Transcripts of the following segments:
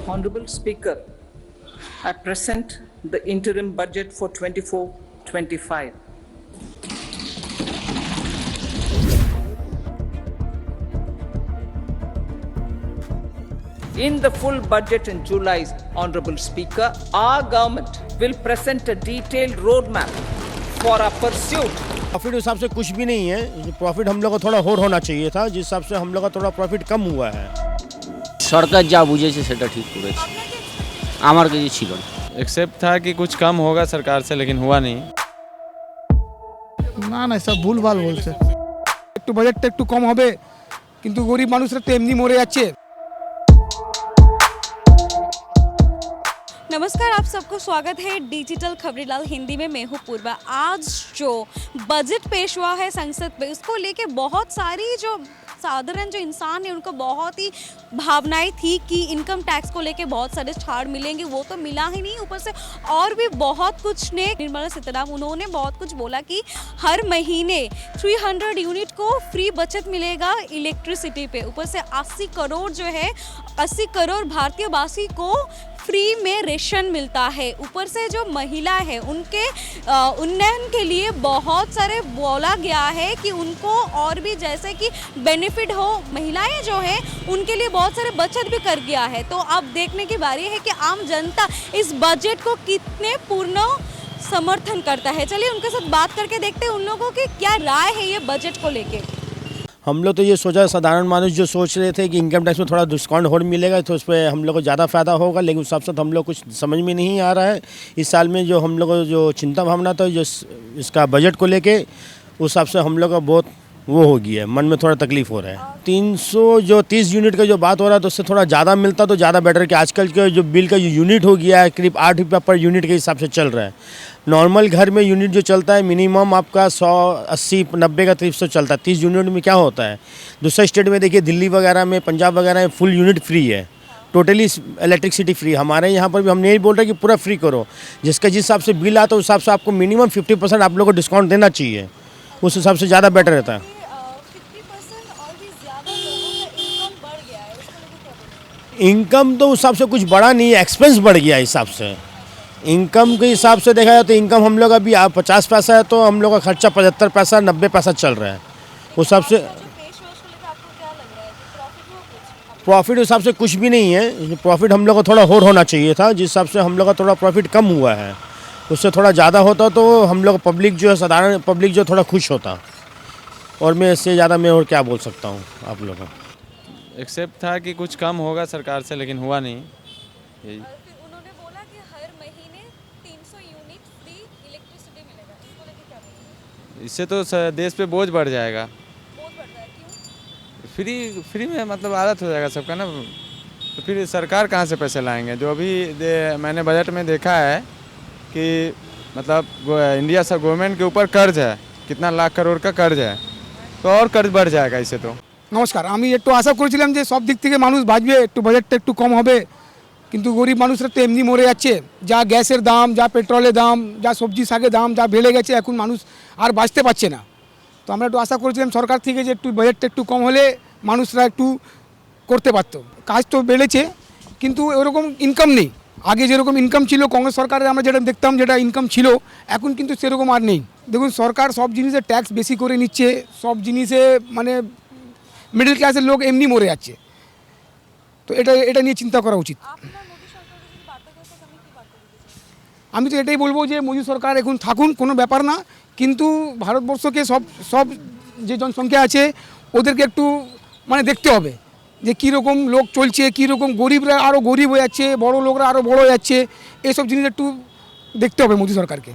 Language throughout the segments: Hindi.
Honorable Speaker, I present the interim budget for 24-25. In the full budget in July, Honorable Speaker, our government will present a detailed roadmap for our pursuit. Profit हिसाब से कुछ भी नहीं है। प्रॉफिट हम लोग को थोड़ा और होना चाहिए था, जिस हिसाब से हम लोग का थोड़ा प्रॉफिट कम हुआ है। সরকার যা বুঝেছে সেটা ঠিক করেছে, আমার কাছে ছিল না। एक्सेप्ट था कि कुछ कम होगा सरकार से, लेकिन हुआ नहीं। না না সব ভুলভাল বলছে। একটু বাজেটটা একটু কম হবে, কিন্তু গরিব মানুষরা তো এমনি মরে যাচ্ছে। नमस्कार, आप सबको स्वागत है डिजिटल खबरीलाल हिंदी में। मैं हूँ पूर्वा। आज जो बजट पेश हुआ है संसद में, उसको लेके बहुत सारी जो साधारण जो इंसान है उनको बहुत ही भावनाएं थी कि इनकम टैक्स को लेके बहुत सारे छाड़ मिलेंगे, वो तो मिला ही नहीं। ऊपर से और भी बहुत कुछ ने, निर्मला सीतारामन उन्होंने बहुत कुछ बोला कि हर महीने 300 यूनिट को फ्री बचत मिलेगा इलेक्ट्रिसिटी पे। ऊपर से 80 करोड़ जो है, 80 करोड़ भारतीय वासी को फ्री में रेशन मिलता है। ऊपर से जो महिला है उनके उन्नयन के लिए बहुत सारे बोला गया है कि उनको और भी जैसे कि बेनिफिट हो। महिलाएं जो है उनके लिए बहुत सारे बचत भी कर गया है। तो अब देखने की बारी है कि आम जनता इस बजट को कितने पूर्ण समर्थन करता है। चलिए उनके साथ बात करके देखते हैं उन लोगों की क्या राय है ये बजट को लेके। हम लोग तो ये सोचा, साधारण मानुष जो सोच रहे थे कि इनकम टैक्स में थोड़ा डिस्काउंट और मिलेगा तो उस पर हम लोग को ज़्यादा फ़ायदा होगा, लेकिन उस हिसाब से हम लोग कुछ समझ में नहीं आ रहा है। इस साल में जो हम लोग को जो चिंता भावना था जो इसका बजट को लेके, उस हिसाब से हम लोग का बहुत वो हो गया है, मन में थोड़ा तकलीफ हो रहा है। 330 यूनिट का जो बात हो रहा है तो उससे थोड़ा ज़्यादा मिलता तो ज़्यादा बेटर है कि आजकल के जो बिल का जो यूनिट हो गया है करीब 8 रुपये पर यूनिट के हिसाब से चल रहा है। नॉर्मल घर में यूनिट जो चलता है मिनिमम आपका 180-90 का करीब से चलता है। 30 यूनिट में क्या होता है, दूसरे स्टेट में देखिए दिल्ली वगैरह में, पंजाब वगैरह में फुल यूनिट फ्री है, टोटली इलेक्ट्रिसिटी फ्री। हमारे यहाँ पर भी हम नहीं बोल रहे कि पूरा फ्री करो, जिसका जिस हिसाब से बिल आता है उस हिसाब से आपको मिनिमम 50% आप लोग को डिस्काउंट देना चाहिए, उस हिसाब से ज़्यादा बेटर रहता है। इनकम तो उस हिसाब से कुछ बढ़ा नहीं है, एक्सपेंस बढ़ गया हिसाब से। इनकम के हिसाब से देखा जाए तो इनकम हम लोग अभी 50 पैसा है तो हम लोग का खर्चा 75 पैसा 90 पैसा चल रहा है। उस हिसाब से प्रॉफिट हिसाब से कुछ भी नहीं है। प्रॉफिट हम लोग को थोड़ा और होना चाहिए था, जिस हिसाब से हम लोग का थोड़ा प्रॉफिट कम हुआ है। उससे थोड़ा ज़्यादा होता तो हम लोग पब्लिक जो है, साधारण पब्लिक जो थोड़ा खुश होता। और मैं इससे ज़्यादा मैं और क्या बोल सकता हूँ आप लोगों को। एक्सेप्ट था कि कुछ कम होगा सरकार से, लेकिन हुआ नहीं। यही उन्होंने बोला कि हर महीने 300 यूनिट फ्री इलेक्ट्रिसिटी मिलेगा। इसको लेके क्या बोलेंगे? इससे तो देश पे बोझ बढ़ जाएगा। बहुत बढ़ रहा है, क्यों? फ्री में मतलब आदत हो जाएगा सबका ना, तो फिर सरकार कहाँ से पैसे लाएंगे। जो अभी मैंने बजट में देखा है कि मतलब इंडिया सब गवर्नमेंट के ऊपर कर्ज है, कितना लाख करोड़ का कर्ज है, तो और कर्ज बढ़ जाएगा इससे। तो নমস্কার, আমি একটু আশা করেছিলাম যে সব দিক থেকে মানুষ বাঁচবে, একটু বাজেটটা একটু কম হবে, কিন্তু গরিব মানুষরা তো এমনি মরে যাচ্ছে। যা গ্যাসের দাম, যা পেট্রোলের দাম, যা সবজি শাকের দাম যা বেড়ে গেছে, এখন মানুষ আর বাঁচতে পারছে না। তো আমরা একটু আশা করেছিলাম সরকার থেকে যে একটু বাজেটটা একটু কম হলে মানুষরা একটু করতে পারতো। কাজ তো বেড়েছে কিন্তু ওরকম ইনকাম নেই। আগে যেরকম ইনকাম ছিল কংগ্রেস সরকারে আমরা যেটা দেখতাম, যেটা ইনকাম ছিল, এখন কিন্তু সেরকম আর নেই। দেখুন সরকার সব জিনিসে ট্যাক্স বেশি করে নিচ্ছে, সব জিনিসে মানে মিডল ক্লাসের লোক এমনি মরে যাচ্ছে। তো এটা নিয়ে চিন্তা করা উচিত। আমি তো এটাই বলবো যে মোদী সরকার এখন থাকুন, কোনো ব্যাপার না, কিন্তু ভারতবর্ষকে সব যে জনসংখ্যা আছে ওদেরকে একটু মানে দেখতে হবে যে কীরকম লোক চলছে, কীরকম গরিবরা আরও গরিব হয়ে যাচ্ছে, বড় লোকরা আরও বড় হয়ে যাচ্ছে, এইসব জিনিস একটু দেখতে হবে মোদী সরকারকে।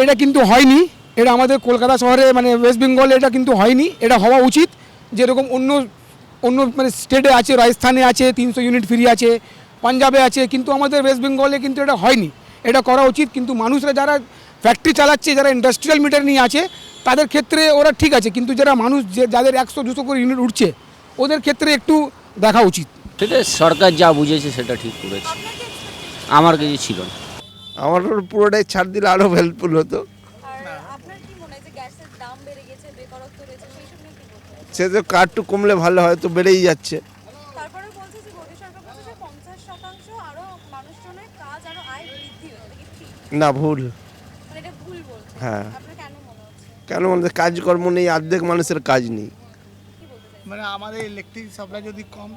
এটা কিন্তু হয়নি, এটা আমাদের কলকাতা শহরে মানে ওয়েস্ট বেঙ্গলে এটা কিন্তু হয়নি। এটা হওয়া উচিত, যেরকম অন্য মানে স্টেটে আছে, রাজস্থানে আছে 300 ইউনিট ফ্রি আছে, পাঞ্জাবে আছে, কিন্তু আমাদের ওয়েস্ট বেঙ্গলে কিন্তু এটা হয়নি। এটা করা উচিত। কিন্তু মানুষরা যারা ফ্যাক্টরি চালাচ্ছে, যারা ইন্ডাস্ট্রিয়াল মিটার নিয়ে আছে, তাদের ক্ষেত্রে ওরা ঠিক আছে, কিন্তু যারা মানুষ যাদের 100-200 করে ইউনিট উঠছে ওদের ক্ষেত্রে একটু দেখা উচিত। সেটা সরকার যা বুঝেছে সেটা ঠিক করেছে, আমার কাছে ছিল না। আমার পুরোটাই ছাড় দিলে আরও হেল্পফুল হতো। সে তো কারটু কমলে ভালো হয়, তো বেড়েই যাচ্ছে। তারপরে বলছে যে মোদী সরকার বলছে যে 50% আরো মানুষজনের কাজ আরো আয় বৃদ্ধি হয়েছে, এটা কি ঠিক? না, ভুল। মানে এটা ভুল বলছে। হ্যাঁ। আপনার কেন মনে হচ্ছে? কেন আমাদের কাজকর্ম নেই, অর্ধেক মানুষের কাজ নেই। মানে আমাদের ইলেকট্রিক সাপ্লাই যদি কম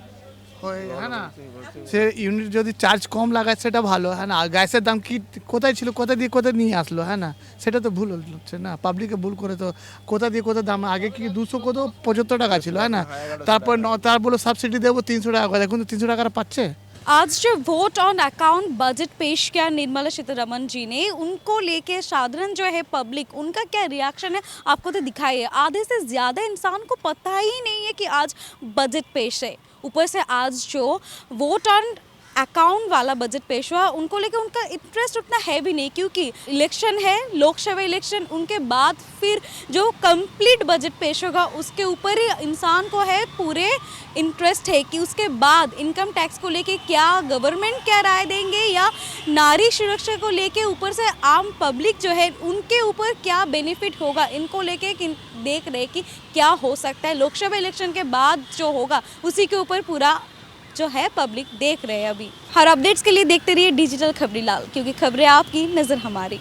হয়, হ্যাঁ না, সে ইউনিট যদি চার্জ কম লাগায় সেটা ভালো, হ্যাঁ না। আর গ্যাসের দাম কি কোথায় ছিল, কোথা দিয়ে কোথায় নিয়ে আসলো, হ্যাঁ না, সেটা তো ভুল হচ্ছে না। পাবলিকে ভুল করে তো কোথা দিয়ে কোথায় দাম, আগে কি 275 টাকা ছিল, হ্যাঁ না, তারপর তার বলো সাবসিডি দেবো 300 টাকা করে, এখন তো 300 টাকা পাচ্ছে। आज जो वोट ऑन अकाउंट बजट पेश किया निर्मला सीतारमण जी ने, उनको लेके साधारण जो है पब्लिक, उनका क्या रिएक्शन है आपको तो दिखाई है। आधे से ज़्यादा इंसान को पता ही नहीं है कि आज बजट पेश है। ऊपर से आज जो वोट ऑन अकाउंट वाला बजट पेश हुआ, उनको लेके उनका इंटरेस्ट उतना है भी नहीं, क्योंकि इलेक्शन है, लोकसभा इलेक्शन, उनके बाद फिर जो कंप्लीट बजट पेश होगा उसके ऊपर ही इंसान को है पूरे इंटरेस्ट है कि उसके बाद इनकम टैक्स को लेके क्या गवर्नमेंट क्या राय देंगे, या नारी सुरक्षा को लेके ऊपर से आम पब्लिक जो है उनके ऊपर क्या बेनिफिट होगा, इनको लेके देख रहे कि क्या हो सकता है। लोकसभा इलेक्शन के बाद जो होगा उसी के ऊपर पूरा जो है पब्लिक देख रहे हैं अभी। हर अपडेट्स के लिए देखते रहिए डिजिटल खबरीलाल, क्योंकि खबरें आपकी, नज़र हमारी।